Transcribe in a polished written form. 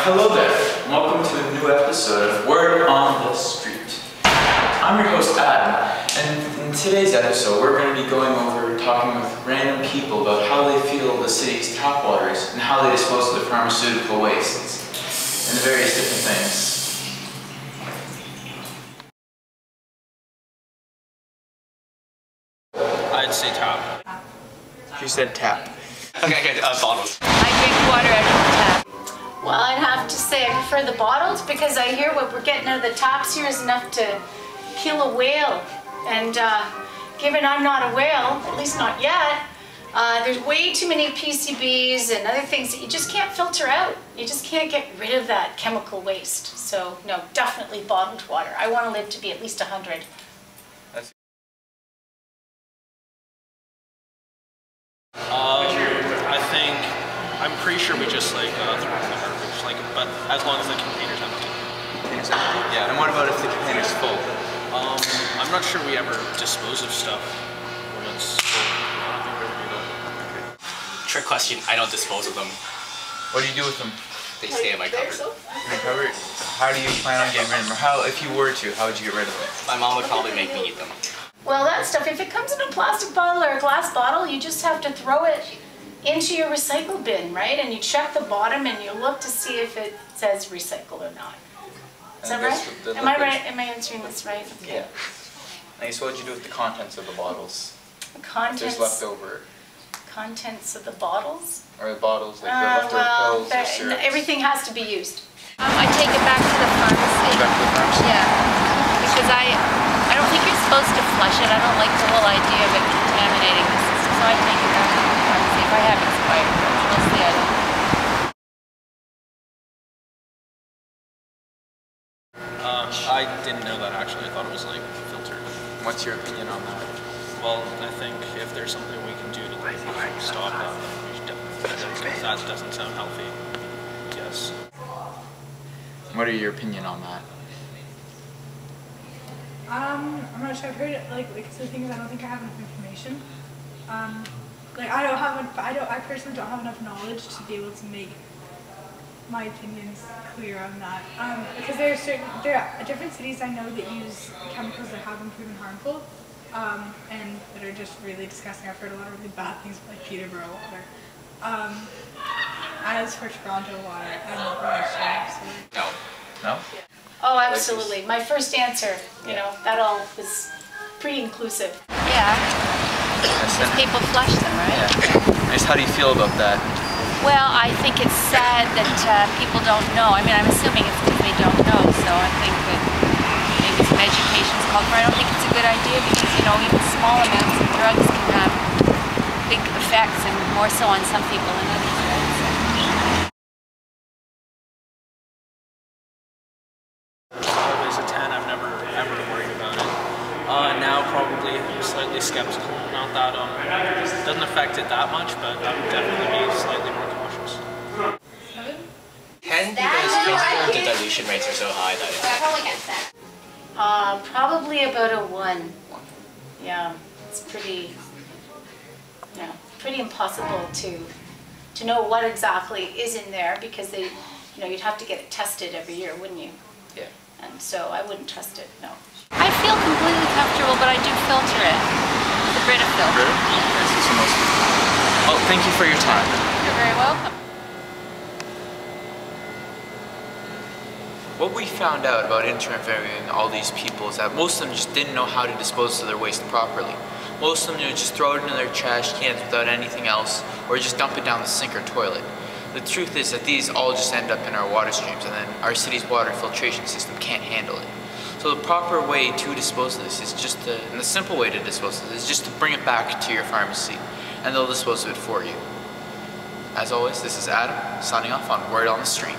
Hello there, and welcome to a new episode of Word on the Street. I'm your host Adam, and in today's episode we're going to be going over talking with random people about how they feel the city's tap water is and how they dispose of their pharmaceutical wastes and various different things. I'd say tap. She said tap. Okay, bottles. I drink water out of the tap. Well, I'd have to say I prefer the bottles because I hear what we're getting out of the taps here is enough to kill a whale. And given I'm not a whale, at least not yet, there's way too many PCBs and other things that you just can't filter out. You just can't get rid of that chemical waste. So no, definitely bottled water. I want to live to be at least 100. I'm pretty sure we just like throw it in the garbage, but as long as the container's empty. Yeah, and what about if the container's full? I'm not sure we ever dispose of stuff when it's full. I don't think we ever do that. Trick question, I don't dispose of them. What do you do with them? They stay in my cupboard. In your cupboard? How do you plan on getting rid of them? Or how, if you were to, how would you get rid of them? My mom would probably make me eat them. Well, that stuff, if it comes in a plastic bottle or a glass bottle, you just have to throw it into your recycle bin, right? And you check the bottom and you look to see if it says recycle or not. Is that right? Am I right? Am I answering this right? Okay. Yeah. I guess what would you do with the contents of the bottles? The contents. If there's leftover. Contents of the bottles? Or the bottles, like the leftover pills or syrup. Everything has to be used. I take it back to the pharmacy. Back to the pharmacy? Yeah, because I don't think you're supposed to flush it. I don't like the whole idea of it contaminating the system, so I take it back to the pharmacy if I have expired. Mostly I don't. I didn't know that actually. I thought it was like filtered. What's your opinion on that? Well, I think if there's something we can do to like stop that, then we should definitely do it. That doesn't sound healthy. Yes. What are your opinion on that? I'm not sure. I've heard it like the thing is I don't think I have enough information. Like I personally don't have enough knowledge to be able to make my opinions clear on that. Because there are different cities I know that use chemicals that have been proven harmful, and that are just really disgusting. I've heard a lot of really bad things like Peterborough water. As for Toronto water, I'm not really sure. No. No? Oh, absolutely. My first answer, you know, that all was pretty inclusive. Yeah, because people flush them, right? Yeah. I guess how do you feel about that? Well, I think it's sad that people don't know. I mean, I'm assuming it's because they don't know, so I think that maybe some education is called for. I don't think it's a good idea because, you know, even small amounts of drugs can have big effects, and more so on some people than others, right? So. As a 10, I've never ever worried about it. Now probably slightly skeptical. Not that it doesn't affect it that much, but I would definitely be slightly more cautious. 10 because the dilution rates are so high that it's... Probably about a 1. Yeah, it's pretty, you know, pretty impossible to know what exactly is in there because they, you know, you'd have to get it tested every year, wouldn't you? Yeah. And so I wouldn't trust it, no. I feel completely comfortable, but I do filter it. The Brita filter. Oh, thank you for your time. You're very welcome. What we found out about interviewing all these people is that most of them just didn't know how to dispose of their waste properly. Most of them just throw it in their trash cans without anything else, or just dump it down the sink or toilet. The truth is that these all just end up in our water streams, and then our city's water filtration system can't handle it. So the proper way to dispose of this is just to, and the simple way to dispose of this is just to bring it back to your pharmacy, and they'll dispose of it for you. As always, this is Adam, signing off on Word on the Street.